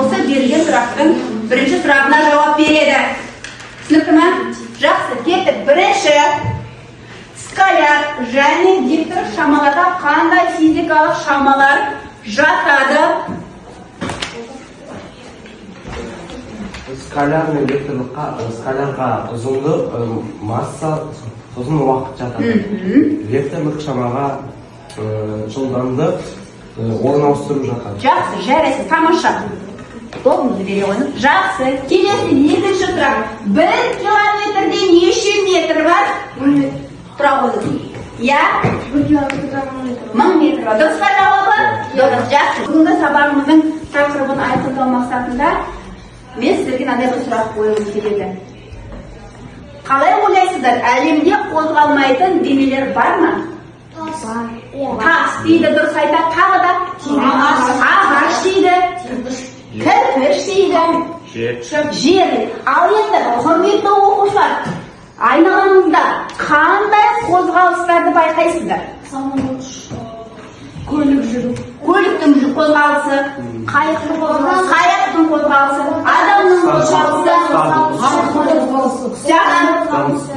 Осы берген сұрақтың бірінші сұрағына жауап береді. Түсінікті ме? Жақсы, кеттік. Бірінші, скаляр және вектор шамаларда қандай физикалық шамалар жатады? Скаляр мен векторлыққа, скалярға ұзындық, масса, сосын уақыт жатады. Векторлық шамаға жылдамдық, орын ауыстыру жатады. Жақсы, жарайсың, тамаша. Добыңызды бере қойыңыз. Жақсы, келесі екінші сұрақ. 1 километрде неше метр бар? Тұра қойыңыз. Я? 1 километрде 1000 метр бар. Дұрыс па жауабы? Дұрыс, жақсы. Бүгінгі сабағымыздың тақырыбын айқындау мақсатында мен сіздерге мынандай бір сұрақ қойғым келеді. Қалай ойлайсыздар, әлемде қозғалмайтын денелер бар ма? Тас дейді, дұрыс айтады. Тағы да ағаш дейді, кірпіш дейді, жер. Ал енді құрметті оқушылар, айналаңызда қандай қозғалыстарды байқайсыздар? Көлік жүру. Көліктің қозғалысы, қайықтың қозғалысы, адамның қозғалысы.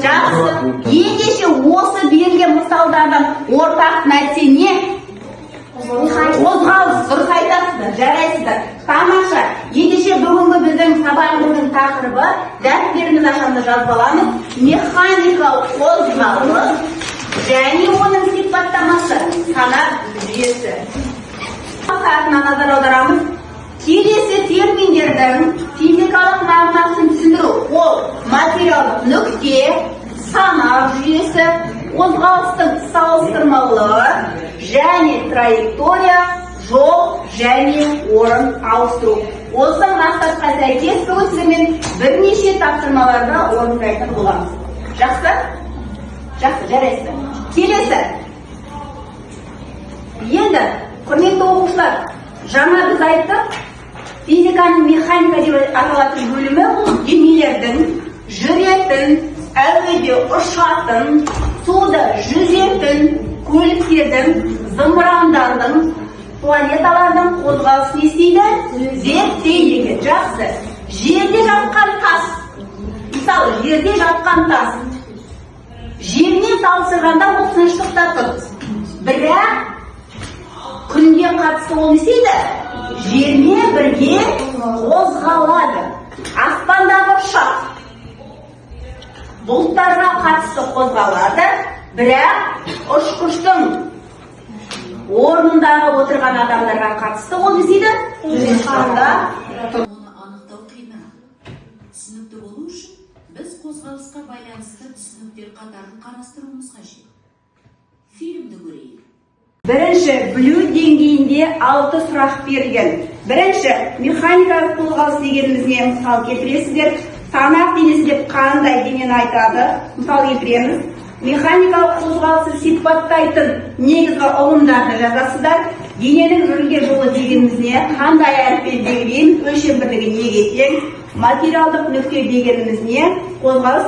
Жақсы. Ендеше осы берілген мысалдардан ортақ нәрсе не? Қозғалыс. Дұрыс айтасыздар, жарайсыздар. Тамаша. Ендеше бүгінгі біздің сабағымыздың тақырыбы, дәптеріңіз ашамда жазып аламыз. Механикалық қозғалыс және оның сипаттамасы, санат жүйесі. Мақсатына назар аударамыз. Келесі терминдердің физикалық мағынасын түсіндіру. Ол материалдық нүкте, санат жүйесі, қозғалыстың салыстырмалылығы және траектория, жол және орын ауыстыру. Осы мақсатқа сәйкес бүгін сіздермен бірнеше тапсырмаларды орындайтын боламыз. Жақсы? Жақсы, жарайсыздар. Келесі. Енді, құрметті оқушылар, жаңа біз айттық, физиканың механика деп аталатын бөлімі бұл денелердің жүретін, әуеде ұшатын, суда жүзетін, көліктердің, зымырандардың, планеталардың қозғалысын естиді, зерттейді. Жақсы. Жерде жатқан тас. Мысалы, жерде жатқан тас. Жермен салыстырғанда ол тыныштықта тұр. Бірақ күнге қатысты ол несейді? Жермен бірге қозғалады. Аспандағы ұшақ бұлттарға қатысты қозғалады, бірақ ұшқыштың орнындағы отырған адамдарға қатысты ол несейді? Тыныштықта тұр. Оны анықтау қиынырақ. Түсінікті болу үшін біз қозғалысқа байланысты түсініктер қатарын қарастыруымыз қажет. Фильмді көрейік. Бірінші, білу деңгейінде 6 сұрақ берілген. Бірінші, механикалық қозғалыс дегеніміз не? Мысал келтіресіздер. Санат денесі деп қандай денені айтады? Мысал келтіреміз. Механикалық қозғалысы сипаттайтын негізгі ұғымдарды жазасыздар. Дененің жүрген жолы дегеніміз не? Қандай әріппен белгіленіп, өлшем бірлігі неге тең? Материалдық нүкте дегеніміз не? Қозғалыс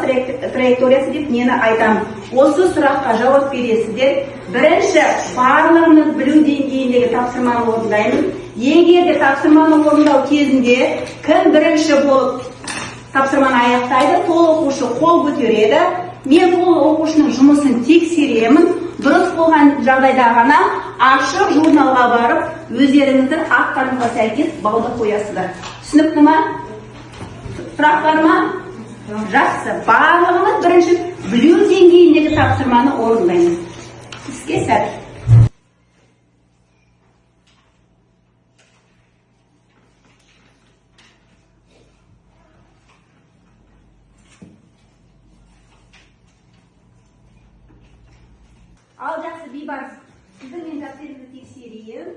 траекториясы деп нені айтамыз? Осы сұраққа жауап бересіздер. Бірінші, барлығымыз білу деңгейіндегі тапсырманы орындаймыз. Егер де тапсырманы орындау кезінде кім бірінші болып тапсырманы аяқтайды, сол оқушы қол көтереді. Мен сол оқушының жұмысын тексеремін. Дұрыс болған жағдайда ғана ашық журналға барып, өздеріңіздің аттарыңызға сәйкес балды қоясыздар. Түсінікті ме? Сұрақ бар ма? Жақсы. Барлығымыз бірінші білу деңгейіндегі тапсырманы орындаймыз. Іске сәт. Ал жақсы, бейбарыс. Сіздің мен дәптеріңізді тексерейін.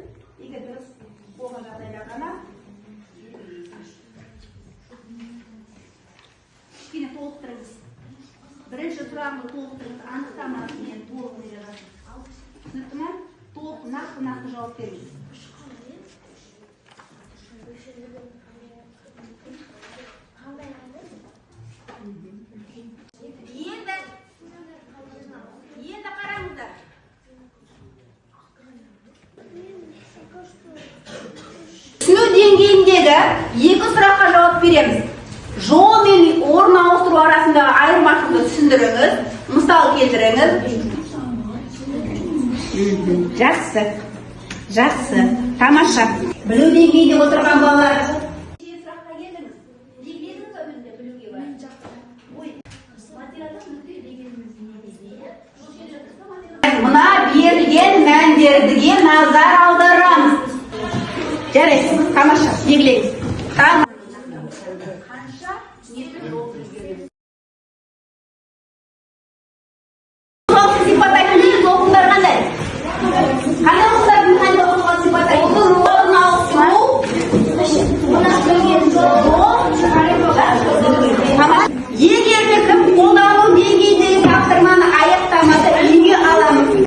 Егер дұрыс болған жағдайда ғана кішкене толықтырыңыз. Бірінші сұрағымды толықтырыңыз, анықтамасымен толық жазасыз. Түсінікті ме? Толық нақты жауап беріңіз. Енді қараңыздар. Түсіну деңгейіндегі екі сұраққа жауап береміз. Жол мен орын ауыстыру арасындағы айырмашылықты түсіндіріңіз, мысал келтіріңіз. Жақсы. Жақсы. Тамаша. Білу деңгейінде отырған балалар. Мына берілген мәндерге назар аударамыз. Жарайсыз, тамаша, белгілеңіз. Қанша метр жол жүргеніңіз?